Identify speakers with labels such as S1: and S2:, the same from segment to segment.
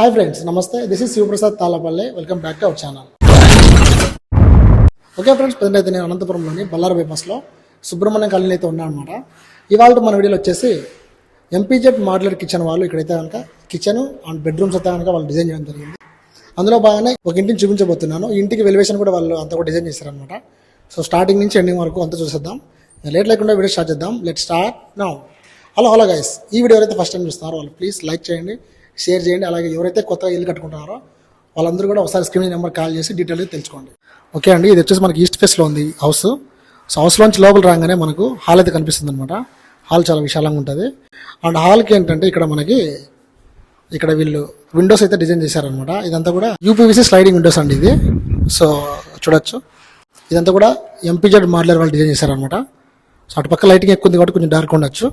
S1: Hi friends, నమస్తే. This is Shivaprasad Talapalle. Welcome back to our channel. Okay friends, present అయితే నేను అనంతపురంలోని బల్లార బైపాస్లో Subrahmanyam colony అయితే ఉన్నాను అనమాట. ఇవాళ మన వీడియోలో వచ్చేసి ఎంపీజెడ్ మాడ్యులర్ కిచెన్ వాళ్ళు ఇక్కడైతే కనుక కిచెన్ అండ్ బెడ్రూమ్స్ అయితే కనుక వాళ్ళు డిజైన్ చేయడం జరిగింది. అందులో బాగానే ఒక ఇంటిని చూపించబోతున్నాను. ఈ ఇంటికి వెలివేషన్ కూడా వాళ్ళు అంతా కూడా డిజైన్ చేశారనమాట. సో స్టార్టింగ్ నుంచి ఎండింగ్ వరకు అంతా చూసేద్దాం. లేట్ లేకుండా వీడియో స్టార్ట్ చేద్దాం. Let start now. Hello guys, ఈ వీడియో ఎవరైతే ఫస్ట్ టైం చూస్తున్నారో వాళ్ళు ప్లీజ్ లైక్ చేయండి, షేర్ చేయండి. అలాగే ఎవరైతే కొత్తగా ఇల్లు కట్టుకుంటున్నారో వాళ్ళందరూ కూడా ఒకసారి స్క్రీన్ నెంబర్ కాల్ చేసి డీటెయిల్గా తెలుసుకోండి. ఓకే అండి, ఇది వచ్చేసి మనకి ఈస్ట్ ఫేస్లో ఉంది హౌస్. సో హౌస్లోంచి లోపల రాగానే మనకు హాల్ అయితే కనిపిస్తుంది అనమాట. హాల్ చాలా విశాలంగా ఉంటుంది. అండ్ హాల్కి ఏంటంటే ఇక్కడ వీళ్ళు విండోస్ అయితే డిజైన్ చేశారనమాట. ఇదంతా కూడా యూపీవీసీ స్లైడింగ్ విండోస్ అండి ఇది. సో చూడొచ్చు, ఇదంతా కూడా ఎంపీజెడ్ మాడ్యులర్ వాళ్ళు డిజైన్ చేశారనమాట. సో అటు పక్క లైటింగ్ ఎక్కువ ఉంది కాబట్టి కొంచెం డార్క్ ఉండొచ్చు.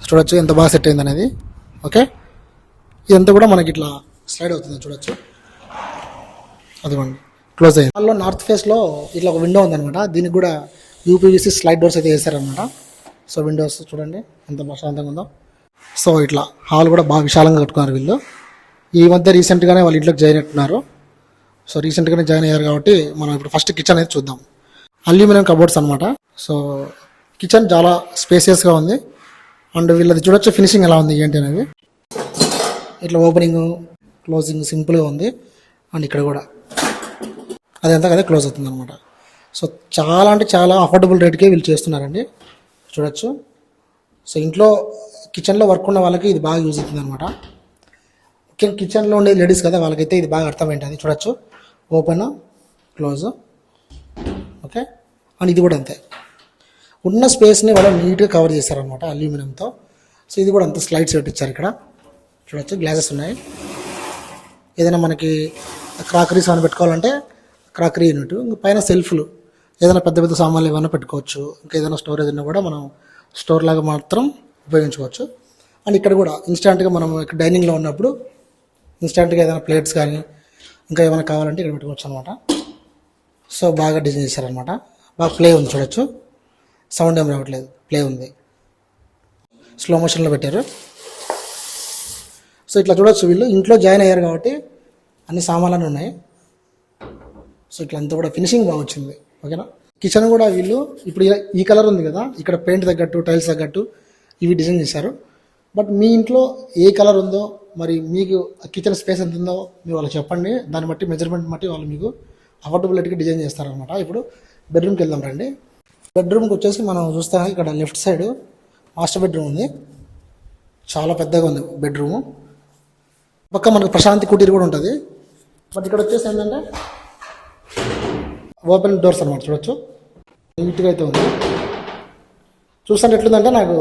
S1: చూడొచ్చు ఎంత బాగా సెట్ అయింది అనేది. ఓకే, ఇదంతా కూడా మనకి ఇట్లా స్లైడ్ అవుతుంది చూడొచ్చు. అదిగోండి క్లోజ్ అయ్యింది. హాల్లో నార్త్ ఫేస్లో ఇట్లా ఒక విండో ఉందన్నమాట. దీనికి కూడా యూపీవీసీ స్లైడ్ డోర్స్ అయితే వేసారనమాట. సో విండోస్ చూడండి ఎంత ప్రశాంతంగా ఉందో. సో ఇట్లా హాల్ కూడా బాగా విశాలంగా కట్టుకున్నారు వీళ్ళు. ఈ మధ్య రీసెంట్గానే వాళ్ళు ఇంట్లోకి జాయిన్ అవుతున్నారు. సో రీసెంట్గానే జాయిన్ అయ్యారు కాబట్టి మనం ఇప్పుడు ఫస్ట్ కిచెన్ అయితే చూద్దాం. అల్యూమినియం కబోర్డ్స్ అనమాట. సో కిచెన్ చాలా స్పేసియస్గా ఉంది. అండ్ వీళ్ళది చూడొచ్చు ఫినిషింగ్ ఎలా ఉంది ఏంటి అనేది. ఇట్లా ఓపెనింగ్ క్లోజింగ్ సింపుల్గా ఉంది. అండ్ ఇక్కడ కూడా అదంతా కదా క్లోజ్ అవుతుంది అనమాట. సో చాలా అంటే చాలా అఫోర్డబుల్ రేట్కే వీళ్ళు చేస్తున్నారండి. చూడొచ్చు. సో ఇంట్లో కిచెన్లో వర్క్ ఉన్న వాళ్ళకి ఇది బాగా యూజ్ అవుతుంది అనమాట. ముఖ్యంగా కిచెన్లో ఉండే లేడీస్ కదా, వాళ్ళకైతే ఇది బాగా అర్థమైంటుంది. చూడొచ్చు, ఓపెన్ క్లోజ్. ఓకే, అండ్ ఇది కూడా అంతే. ఉన్న స్పేస్ని వాళ్ళు నీట్గా కవర్ చేశారనమాట అల్యూమినియంతో. సో ఇది కూడా అంత స్లైడ్స్ పెట్టించారు ఇక్కడ. చూడొచ్చు, గ్లాసెస్ ఉన్నాయి. ఏదైనా మనకి క్రాకరీస్ ఏమైనా పెట్టుకోవాలంటే క్రాకరీ యూనిట్, ఇంకా పైన సెల్ఫ్లు ఏదైనా పెద్ద పెద్ద సామాన్లు ఏమైనా పెట్టుకోవచ్చు. ఇంకా ఏదైనా స్టోరేజ్ ఉన్నా కూడా మనం స్టోర్ లాగా మాత్రం ఉపయోగించుకోవచ్చు. అండ్ ఇక్కడ కూడా ఇన్స్టాంట్గా మనం ఇక్కడ డైనింగ్లో ఉన్నప్పుడు ఇన్స్టాంట్గా ఏదైనా ప్లేట్స్ కానీ ఇంకా ఏమైనా కావాలంటే ఇక్కడ పెట్టుకోవచ్చు అనమాట. సో బాగా డిజైన్ చేశారనమాట. బాగా ప్లే ఉంది చూడొచ్చు. సౌండ్ ఏం రావట్లేదు, ప్లే ఉంది. స్లో మోషన్లో పెట్టారు. సో ఇట్లా చూడొచ్చు, వీళ్ళు ఇంట్లో జాయిన్ అయ్యారు కాబట్టి అన్ని సామాన్లు ఉన్నాయి. సో ఇట్లా అంతా కూడా ఫినిషింగ్ బాగా వచ్చింది. ఓకేనా. కిచెన్ కూడా వీళ్ళు ఇప్పుడు ఈ కలర్ ఉంది కదా, ఇక్కడ పెయింట్ తగ్గట్టు టైల్స్ తగ్గట్టు ఇవి డిజైన్ చేశారు. బట్ మీ ఇంట్లో ఏ కలర్ ఉందో, మరి మీకు కిచెన్ స్పేస్ ఎంత ఉందో మీరు వాళ్ళకి చెప్పండి. దాన్ని బట్టి మెజర్మెంట్ బట్టి వాళ్ళు మీకు అఫోర్డబిలిటీకి డిజైన్ చేస్తారనమాట. ఇప్పుడు బెడ్రూమ్కి వెళ్దాం రండి. బెడ్రూమ్కి వచ్చేసి మనం చూస్తాం ఇక్కడ లెఫ్ట్ సైడ్ మాస్టర్ బెడ్రూమ్ ఉంది. చాలా పెద్దగా ఉంది బెడ్రూము. పక్క మనకు ప్రశాంతి కుటీర్ కూడా ఉంటుంది. బట్ ఇక్కడ వచ్చేసి ఏంటంటే ఓపెన్ డోర్స్ అనమాట. చూడొచ్చు, నీట్గా అయితే ఉంది. చూస్తుంటే ఎట్లుందంటే నాకు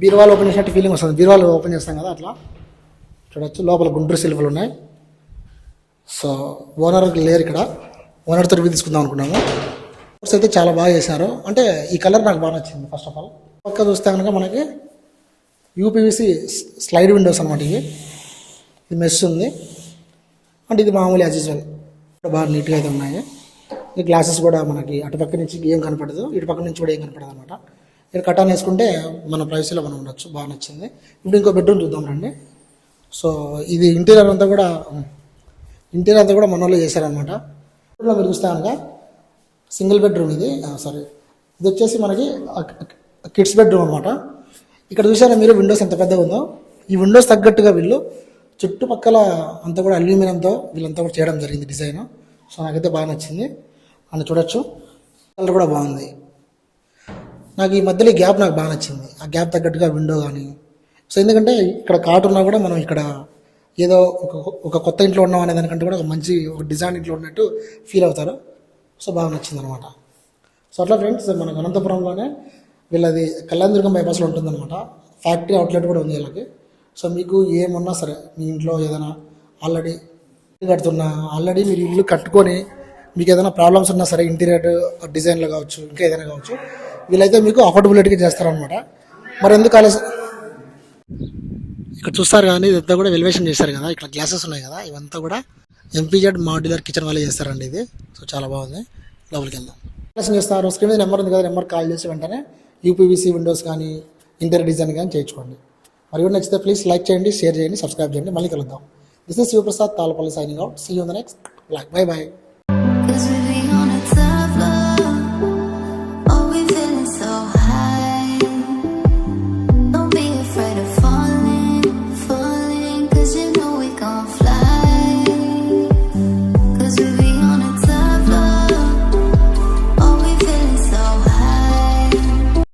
S1: బీరువాలు ఓపెన్ చేసినట్టు ఫీలింగ్ వస్తుంది. బీరువాలు ఓపెన్ చేస్తాం కదా అట్లా. చూడొచ్చు, లోపల గుంటూరు సిల్వలు ఉన్నాయి. సో ఓనర్ లేరు ఇక్కడ, ఓనర్తో రివ్యూ తీసుకుందాం అనుకున్నాము. డోర్స్ అయితే చాలా బాగా చేశారు. అంటే ఈ కలర్ నాకు బాగా నచ్చింది. ఫస్ట్ ఆఫ్ ఆల్ పక్క చూస్తే కనుక మనకి యూపీవీసీ స్లైడ్ విండోస్ అనమాట. ఇది మెస్ ఉంది. అంటే ఇది మామూలు యాజ్ యూజువల్ బాగా నీట్గా అయితే ఉన్నాయి. ఈ గ్లాసెస్ కూడా మనకి అటుపక్క నుంచి ఏం కనపడదు, ఇటు పక్క నుంచి కూడా ఏం కనపడదు అనమాట. ఇక్కడ కటాన్ వేసుకుంటే మన ప్రైస్లో మనం ఉండొచ్చు. బాగా నచ్చింది. ఇప్పుడు ఇంకో బెడ్రూమ్ చూద్దాం రండి. సో ఇది ఇంటీరియర్ అంతా కూడా మన వాళ్ళు చేశారనమాట. ఇప్పుడు మీరు చూస్తే కనుక సింగిల్ బెడ్రూమ్ ఇది. ఇది వచ్చేసి మనకి కిడ్స్ బెడ్రూమ్ అనమాట. ఇక్కడ చూసారా మీరు విండోస్ ఎంత పెద్దగా ఉందో. ఈ విండోస్ తగ్గట్టుగా వీళ్ళు చుట్టుపక్కల అంతా కూడా అల్యూమినియంతో వీళ్ళంతా కూడా చేయడం జరిగింది డిజైన్. సో నాకైతే బాగా నచ్చింది. అని చూడొచ్చు, కలర్ కూడా బాగుంది. నాకు ఈ మధ్యలో గ్యాప్ నాకు బాగా నచ్చింది. ఆ గ్యాప్ తగ్గట్టుగా విండో కానీ. సో ఎందుకంటే ఇక్కడ కాట్ ఉన్నా కూడా మనం ఇక్కడ ఏదో ఒక కొత్త ఇంట్లో ఉన్నాం అనే దానికంటే కూడా ఒక మంచి ఒక డిజైన్ ఇంట్లో ఉన్నట్టు ఫీల్ అవుతారు. సో బాగా నచ్చింది అనమాట. సో అట్లా ఫ్రెండ్స్, మనకు అనంతపురంలోనే వీళ్ళది కళ్యాణదుర్గం బైపాస్లో ఉంటుందన్నమాట. ఫ్యాక్టరీ అవుట్లెట్ కూడా ఉంది వీళ్ళకి. సో మీకు ఏమున్నా సరే, మీ ఇంట్లో ఏదైనా ఆల్రెడీ మీరు ఇల్లు కట్టుకొని మీకు ఏదైనా ప్రాబ్లమ్స్ ఉన్నా సరే, ఇంటీరియర్ డిజైన్లో కావచ్చు, ఇంకా ఏదైనా కావచ్చు, వీళ్ళైతే మీకు అఫోర్డబిలిటీగా చేస్తారనమాట. మరి ఎందుకు ఆలస్యం, ఇక్కడ చూస్తారు కానీ ఇదంతా కూడా వెలివేషన్ చేశారు కదా. ఇక్కడ గ్లాసెస్ ఉన్నాయి కదా, ఇవంతా కూడా ఎంపీజెడ్ మాడ్యులర్ కిచెన్ వాళ్ళే చేస్తారండి ఇది. సో చాలా బాగుంది. లోపలికి వెళ్దాం. వెలివేషన్ చేస్తారు. స్క్రీన్ మీద నెంబర్ ఉంది కదా, నెంబర్ కాల్ చేసి వెంటనే యూపీవీసీ విండోస్ కానీ ఇంటీరియర్ డిజైన్ కానీ చేయించుకోండి. మరి నచ్చితే ప్లీజ్ లైక్ చేయండి, షేర్ చేయండి, సబ్స్క్రైబ్ చేయండి. మళ్ళీ కలుద్దాం. This is Shivaprasad Talapalli signing out. See you in the next blog. Bye by.